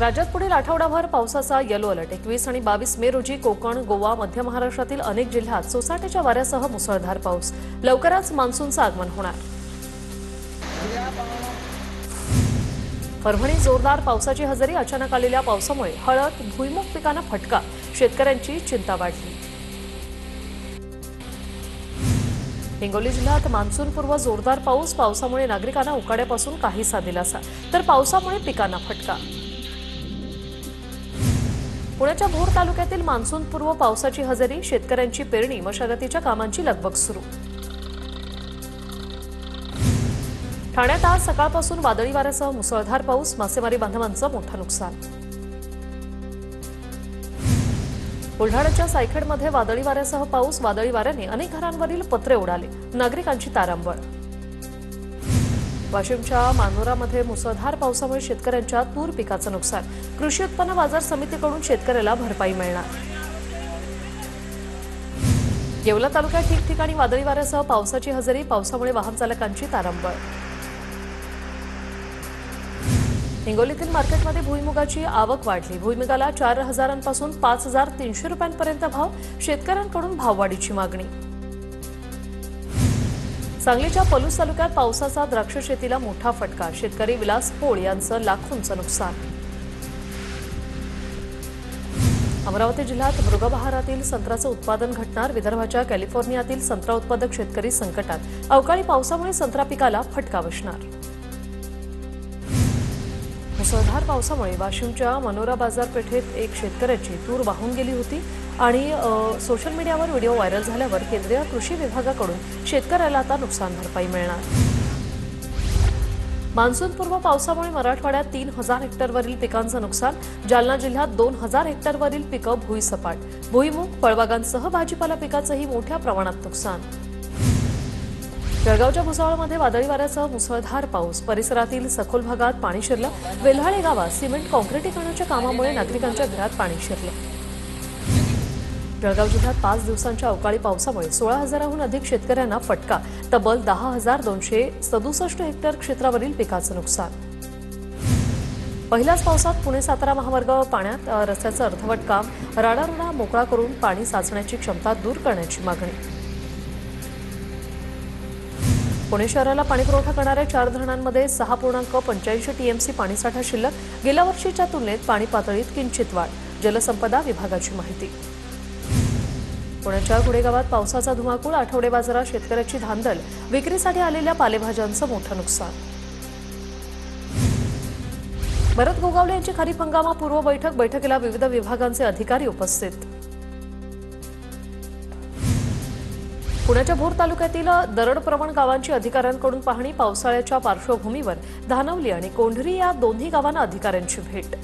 राज्यात पुढील आठवडाभर पावसाचा येलो अलर्ट। 21 आणि 22 मे रोजी कोकण, गोवा, मध्य महाराष्ट्रातील अनेक जिल्ह्यात सोसाट्याच्या वाऱ्यासह मुसळधार पाऊस। लवकरच मान्सूनचं आगमन होणार। परभणीत जोरदार पावसाची हजेरी। अचानक आलेल्या पावसामुळे हळद, भुईमूग पिकांना फटका। शेतकऱ्यांची चिंता वाढली। हिंगोली जिल्ह्यात मान्सूनपूर्व जोरदार पाऊस। पावसामुळे नागरिकांना उकाड्यापासून काहीसा दिलासा, तर पावसामुळे पिकांना फटका। पुण्याच्या भोर तालुक्यातील मान्सूनपूर्व पावसाची हजेरी। शेतकऱ्यांची पेरणी मशागतीच्या कामांची लगबग सुरू। ठाण्यात आज सकाळपासून वादळी वाऱ्यासह मुसळधार पाऊस। मासेमारी बांधवांचं मोठं नुकसान। बुलढाण्याच्या सायखेडमध्ये वादळी वाऱ्यासह पाऊस। वादळी वाऱ्याने अनेक घरांवरील पत्रे उडाले। नागरिकांची तारांबळ। वाशिमच्या मानोरामध्ये मुसळधार पावसामुळे शेतकऱ्यांच्या तूर पिकाचं नुकसान। कृषी उत्पन्न बाजार समितीकडून शेतकऱ्याला भरपाई मिळणार। येवला तालुक्यात ठिकठिकाणी वादळी वाऱ्यासह पावसाची हजेरी। पावसामुळे वाहन चालकांची तारांबळ। हिंगोलीतील मार्केटमध्ये भुईमुगाची आवक वाढली। भुईमुगाला 4,000 पासून 5,300 रुपयांपर्यंत भाव। शेतकऱ्यांकडून भाववाढीची मागणी। सांगलीच्या पलूस तालुक्यात पावसाचा द्राक्ष शेतीला मोठा फटका। शेतकरी विलास पोळ यांचं लाखोंचं नुकसान। अमरावती जिल्ह्यात मृगबहारातील संत्र्याचं उत्पादन घटणार। विदर्भाच्या कॅलिफोर्नियातील संत्रा उत्पादक शेतकरी संकटात। अवकाळी पावसामुळे संत्रा पिकाला फटका बसणार। मुसळधार पावसामुळे वाशिमच्या मनोरा बाजारपेठेत एक शेतकऱ्याची तूर वाहून गेली होती आणि सोशल मीडियावर व्हिडिओ व्हायरल झाल्यावर केंद्रीय कृषी विभागाकडून शेतकऱ्याला आता नुकसान भरपाई मिळणार। मान्सूनपूर्व पावसामुळे मराठवाड्यात 3,000 हेक्टरवरील पिकांचं नुकसान। जालना जिल्ह्यात 2,000 हेक्टरवरील पिकं भुईसपाट। भुईमूग, फळबागांसह भाजीपाला पिकाचंही मोठ्या प्रमाणात नुकसान। जळगावच्या भुसावळमध्ये वादळी वाऱ्यासह मुसळधार पाऊस। परिसरातील सखोल भागात पाणी शिरलं। वेल्हाळे गावात सिमेंट काँक्रिटीकरणाच्या कामामुळे नागरिकांच्या घरात पाणी शिरलं। जळगाव जिल्ह्यात 5 दिवसांच्या अवकाळी पावसामुळे 16,000हून अधिक शेतकऱ्यांना फटका। तब्बल 10,267 हेक्टर क्षेत्रावरील पिकाचं नुकसान। पहिल्याच पावसात पुणे सातारा महामार्ग पाण्यात। रस्त्याचं अर्धवट काम। राडारोडा मोकळा करून पाणी साचण्याची क्षमता दूर करण्याची मागणी। पुणे शहराला पाणीपुरवठा करणाऱ्या 4 धरणांमध्ये 6.85 टीएमसी पाणीसाठा शिल्लक। गेल्या वर्षीच्या तुलनेत पाणी पातळीत किंचित वाढ। जलसंपदा विभागाची माहिती। पुण्याच्या गुडेगावात पावसाचा धुमाकूळ। आठवडे बाजारात शेतकऱ्याची धांदल। विक्रीसाठी आलेल्या पालेभाज्यांचं मोठं नुकसान। भरत गोगावले यांची खरीप हंगामापूर्व बैठक। बैठकीला विविध विभागांचे अधिकारी उपस्थित। पुण्याच्या भोर तालुक्यातील दरडप्रवण गावांची अधिकाऱ्यांकडून पाहणी। पावसाळ्याच्या पार्श्वभूमीवर धानवली आणि कोंढरी या दोन्ही गावांना अधिकाऱ्यांची भेट।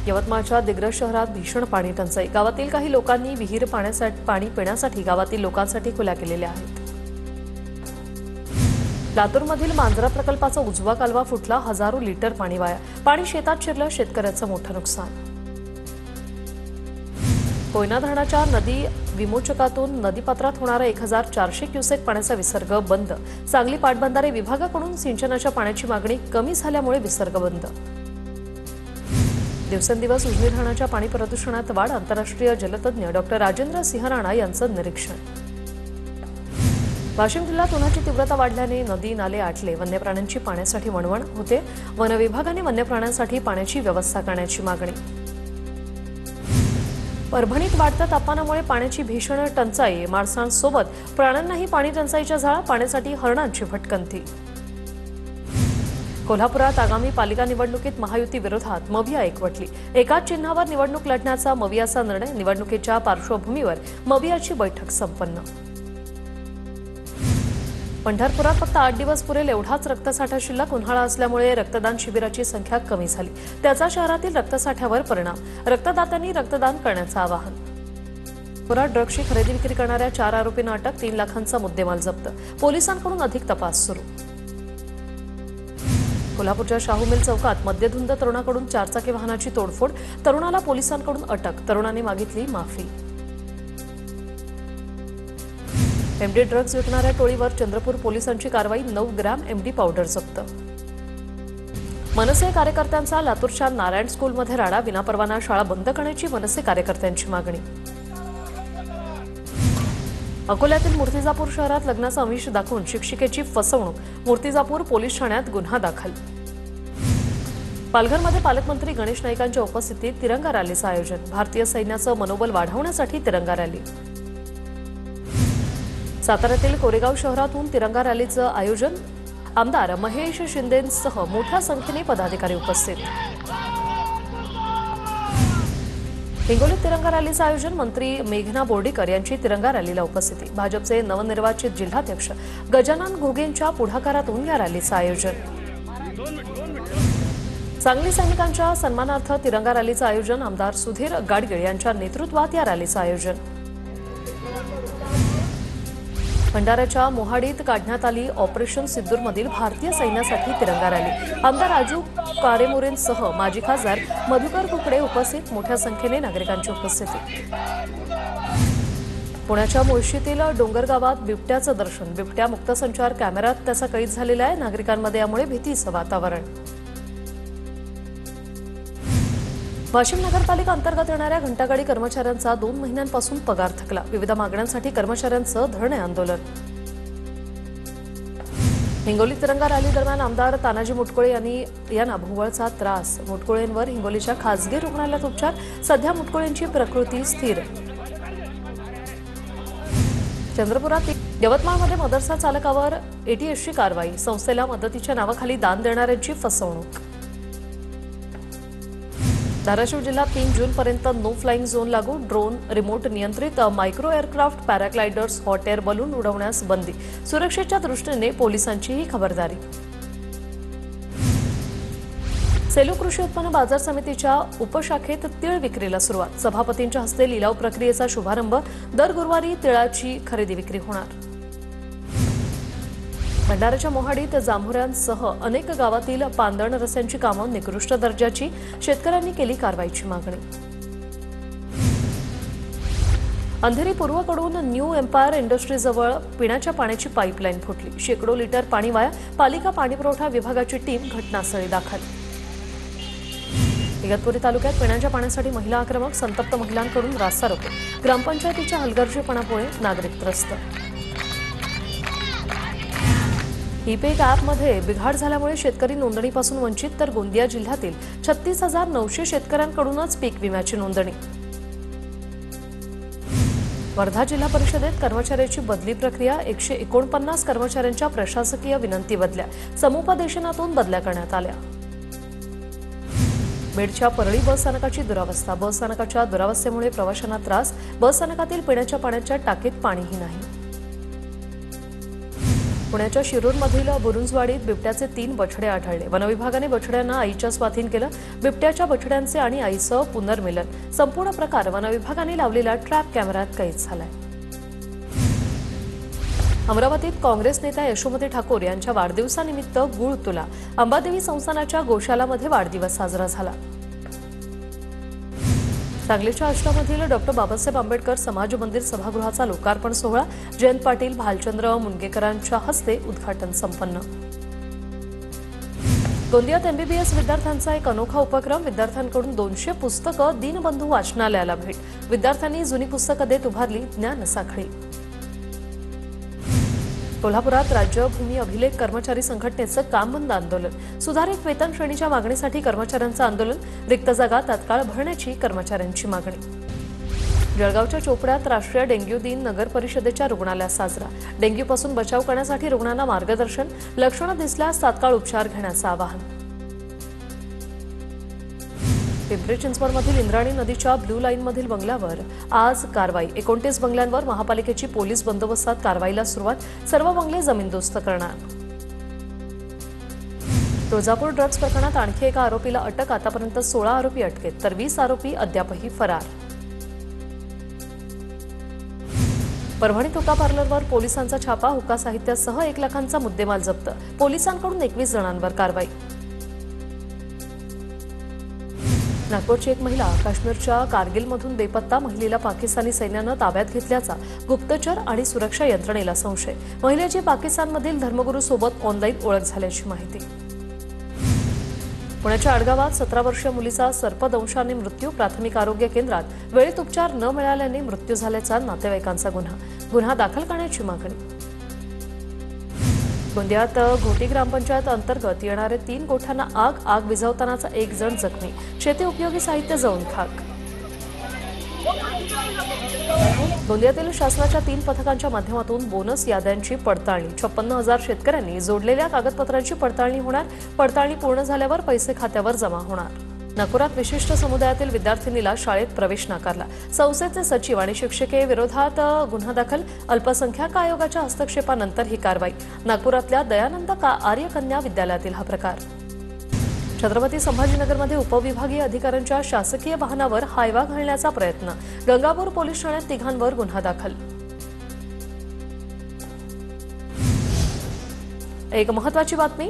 यवतमाळच्या दिग्रस शहरात भीषण पाणी टंचाई। गावातील काही लोकांनी विहीर पाणी पिण्यासाठी गावातील लोकांसाठी खुल्या केलेल्या आहेत। लातूरमधील मांजरा प्रकल्पाचा उजवा कालवा फुटला। हजारो लिटर पाणी वाया। पाणी शेतात शिरलं। शेतकऱ्याचं मोठं नुकसान। कोयना धरणाच्या नदी विमोचकातून नदीपात्रात होणारा 1,400 क्युसेक पाण्याचा विसर्ग बंद। सांगली पाटबंधारे विभागाकडून सिंचनाच्या पाण्याची मागणी कमी झाल्यामुळे विसर्ग बंद। दिवसेंदिवस उजनी धरणाच्या पाणी प्रदूषणात वाढ। आंतरराष्ट्रीय जलतज्ञ डॉक्टर राजेंद्र सिंह राणा यांचं निरीक्षण। वाशिम जिल्ह्यात उन्हाची तीव्रता वाढल्याने नदी नाले आटले। वन्यप्राण्यांची पाण्यासाठी वणवण होते। वन विभागाने वन्यप्राण्यांसाठी पाण्याची व्यवस्था करण्याची मागणी। परभणीत वाढत्या तापमानामुळे पाण्याची भीषण टंचाई। माणसांसोबत प्राण्यांनाही पाणी टंचाईच्या झळा। पाण्यासाठी हरणांची भटकंती। कोल्हापुरात आगामी पालिका निवडणुकीत महायुती विरोधात मविया एकवटली। एकाच चिन्हावर निवडणूक लढण्याचा मवियाचा निर्णय। निवडणुकीच्या पार्श्वभूमीवर मवियाची बैठक संपन्न। पंढरपुरात फक्त 8 दिवस पुरेल एवढाच रक्तसाठा शिल्लक। उन्हाळा असल्यामुळे रक्तदान शिबिराची संख्या कमी झाली। त्याचा शहरातील रक्तसाठ्यावर परिणाम। रक्तदात्यांनी रक्तदान करण्याचं आवाहन। पुरात ड्रग्सची खरेदी विक्री करणाऱ्या 4 आरोपींना अटक। 3 लाखांचा मुद्देमाल जप्त। पोलिसांकडून अधिक तपास सुरू। कोल्हापूरच्या शाहू मिल चौकात मद्यधुंद तरुणाकडून 4 चाकी वाहनाची तोडफोड। तरुणाला पोलिसांकडून अटक। तरुणाने मागितली माफी। एमडी ड्रग्ज विकणाऱ्या टोळीवर चंद्रपूर पोलिसांची कारवाई। 9 ग्रॅम एमडी पावडर जप्त। मनसे कार्यकर्त्यांचा लातूरच्या नारायण स्कूलमध्ये राडा, विनापरवाना शाळा बंद करण्याची मनसे कार्यकर्त्यांची मागणी. अकोल्यातील मूर्तिजापूर शहरात लग्नाचं आमिष दाखवून शिक्षिकेची फसवणूक, मूर्तिजापूर पोलीस ठाण्यात गुन्हा दाखल. पालघरमध्ये पालकमंत्री गणेश नाईकांच्या उपस्थितीत तिरंगा रॅलीचं आयोजन, भारतीय सैन्याचं मनोबल वाढवण्यासाठी तिरंगा रॅली. साताऱ्यातील कोरेगाव शहरातून तिरंगा रॅलीचं आयोजन, आमदार महेश शिंदेंसह मोठ्या संख्येने पदाधिकारी उपस्थित. हिंगोलीत तिरंगा रॅलीचं आयोजन, मंत्री मेघना बोर्डीकर यांची तिरंगा रॅलीला उपस्थिती. भाजपचे नवनिर्वाचित जिल्हाध्यक्ष गजानन घुगेंच्या पुढाकारातून या रॅलीचं आयोजन. सांगली सैनिकांच्या सन्मानार्थ तिरंगा रॅलीचं आयोजन, आमदार सुधीर गाडगीळ यांच्या नेतृत्वात या रॅलीचं आयोजन. भंडाऱ्याच्या मोहाडीत काढण्यात आली ऑपरेशन सिंदूरमधील भारतीय सैन्यासाठी तिरंगा रॅली, आमदार राजू कारेमोरेंसह माजी खासदार मधुकर कुकडे उपस्थित, मोठ्या संख्येने नागरिकांची उपस्थिती. पुण्याच्या मुळशीतील डोंगर गावात बिबट्याचं दर्शन, बिबट्या मुक्त संचार कॅमेऱ्यात त्याचा कैद झालेला आहे, नागरिकांमध्ये यामुळे भीतीचं वातावरण. वाशिम नगरपालिका अंतर्गत येणाऱ्या घंटागाडी कर्मचाऱ्यांचा 2 महिन्यांपासून पगार थकला, विविध मागण्यांसाठी कर्मचाऱ्यांचं धरणे आंदोलन. हिंगोली तिरंगा रॅली दरम्यान आमदार तानाजी मुटकुळे यांना भोवळचा त्रास, मुटकुळेंवर हिंगोलीच्या खासगी रुग्णालयात उपचार, सध्या मुटकुळेंची प्रकृती स्थिर. चंद्रपुरात यवतमाळमध्ये मदरसा चालकावर एटीएसची कारवाई, संस्थेला मदतीच्या नावाखाली दान देणाऱ्यांची फसवणूक. धाराशिव जिल्ह्यात 3 जूनपर्यंत नो फ्लाईंग झोन लागू, ड्रोन, रिमोट नियंत्रित micro aircraft, paragliders, hot air balloon उडवण्यास बंदी, सुरक्षेच्या दृष्टीने पोलिसांचीही खबरदारी. सेलू कृषी उत्पन्न बाजार समितीच्या उपशाखेत तीळ विक्रीला सुरुवात, सभापतींच्या हस्ते लिलाव प्रक्रियेचा शुभारंभ, दर गुरुवारी तिळाची खरेदी विक्री होणार. भंडाऱ्याच्या मोहाडीत जांभुऱ्यांसह अनेक गावातील पांदण रस्त्यांची कामं निकृष्ट दर्जाची, शेतकऱ्यांनी केली कारवाईची मागणी. अंधेरी पूर्वकडून न्यू एम्पायर इंडस्ट्रीजवळ पिण्याच्या पाण्याची पाईपलाईन फुटली, शेकडो लिटर पाणी वाया, पालिका पाणीपुरवठा विभागाची टीम घटनास्थळी दाखल. इगतपुरी तालुक्यात पिण्याच्या पाण्यासाठी महिला आक्रमक, संतप्त महिलांकडून रास्ता रोको, ग्रामपंचायतीच्या हलगर्जीपणामुळे नागरिक त्रस्त. ई-पेक ॲपमध्ये बिघाड झाल्यामुळे शेतकरी नोंदणीपासून वंचित, तर गोंदिया जिल्ह्यातील 36,900 शेतकऱ्यांकडूनच पीक विम्याची नोंदणी. वर्धा जिल्हा परिषदेत कर्मचाऱ्याची बदली प्रक्रिया, 149 कर्मचाऱ्यांच्या प्रशासकीय विनंती बदल्या, समुपदेशनातून बदल्या करण्यात आल्या. बीडच्या परळी बस स्थानकाची दुरावस्था, बस स्थानकाच्या दुरावस्थेमुळे प्रवाशांना त्रास, बस स्थानकातील पिण्याच्या पाण्याच्या टाकीत पाणीही नाही. पुण्याच्या शिरूरमधील बुरुंजवाडीत बिबट्याचे 3 बछडे आढळले, वनविभागाने बछड्यांना आईच्या स्वाधीन केलं, बिबट्याच्या बछड्यांचे आणि आईचं पुनर्मिलन, संपूर्ण प्रकार वनविभागाने लावलेल्या ट्रॅप कॅमेऱ्यात कैद झालाय. अमरावतीत काँग्रेस नेत्या यशोमती ठाकूर यांच्या वाढदिवसानिमित्त गुळ तुला, अंबादेवी संस्थानाच्या गोशालामध्ये वाढदिवस साजरा झाला. सांगलीच्या आष्टामधील डॉक्टर बाबासाहेब आंबेडकर समाज मंदिर सभागृहाचा लोकार्पण सोहळा, जयंत पाटील, भालचंद्र मुनगेकरांच्या हस्ते उद्घाटन संपन्न. गोंदियात एमबीबीएस विद्यार्थ्यांचा एक अनोखा उपक्रम, विद्यार्थ्यांकडून 200 पुस्तकं दीनबंधू वाचनालयाला भेट, विद्यार्थ्यांनी जुनी पुस्तकं देत उभारली ज्ञान साखळी. कोल्हापुरात राज्य भूमी अभिलेख कर्मचारी संघटनेचं काम बंद आंदोलन, सुधारित वेतन श्रेणीच्या मागणीसाठी कर्मचाऱ्यांचं आंदोलन, रिक्त जागा तात्काळ भरण्याची कर्मचाऱ्यांची मागणी. जळगावच्या चोपड्यात राष्ट्रीय डेंग्यू दिन नगर परिषदेच्या रुग्णालयात साजरा, डेंग्यूपासून बचाव करण्यासाठी रुग्णांना मार्गदर्शन, लक्षणं दिसल्यास तात्काळ उपचार घेण्याचं आवाहन. पिंपरी चिंचवडमधील इंद्रायणी नदीच्या ब्लू लाईनमधील बंगल्यावर आज कारवाई, 29 बंगल्यांवर महापालिकेची पोलीस बंदोबस्तात कारवाईला सुरुवात, सर्व बंगले जमीनदोस्त करणार. तुळजापूर ड्रग्ज प्रकरणात आणखी एका आरोपीला अटक, आतापर्यंत 16 आरोपी अटकेत, तर 20 आरोपी अद्यापही फरार. परभणीत हुक्का पार्लरवर पोलिसांचा छापा, हुक्का साहित्यासह 1 लाखांचा मुद्देमाल जप्त, पोलिसांकडून 21 जणांवर कारवाई. नागपूरची एक महिला काश्मीरच्या कारगिलमधून बेपत्ता, महिलेला पाकिस्तानी सैन्यानं ताब्यात घेतल्याचा गुप्तचर आणि सुरक्षा यंत्रणेला संशय, महिलेची पाकिस्तानमधील धर्मगुरूसोबत ऑनलाईन ओळख झाल्याची माहिती. पुण्याच्या आडगावात 17 वर्षीय मुलीचा सर्पदंशाने मृत्यू. प्राथमिक आरोग्य केंद्रात वेळेत उपचार न मिळाल्याने मृत्यू झाल्याचा नातेवाईकांचा गुन्हा दाखल करण्याची मागणी. गोंदियात घोटी ग्रामपंचायत अंतर्गत येणारे 3 गोठ्यांना आग विझवतानाचा 1 जण जखमी. शेती उपयोगी साहित्य जळून खाक. गोंदियातील शासनाच्या 3 पथकांच्या माध्यमातून बोनस याद्यांची पडताळणी. 56,000 शेतकऱ्यांनी जोडलेल्या कागदपत्रांची पडताळणी होणार. पडताळणी पूर्ण झाल्यावर पैसे खात्यावर जमा होणार. नागपुरात विशिष्ट समुदायातील विद्यार्थिनीला शाळेत प्रवेश नाकारला. संस्थेचे सचिव आणि शिक्षिकेविरोधात गुन्हा दाखल. अल्पसंख्याक आयोगाच्या हस्तक्षेपानंतर ही कारवाई. नागपुरातल्या दयानंद आर्य कन्या विद्यालयातील हा प्रकार. छत्रपती संभाजीनगरमध्ये उपविभागीय अधिकाऱ्यांच्या शासकीय वाहनावर हायवा घालण्याचा प्रयत्न. गंगापूर पोलीस ठाण्यात 3 गुन्हा दाखल. एक महत्त्वाची बातमी.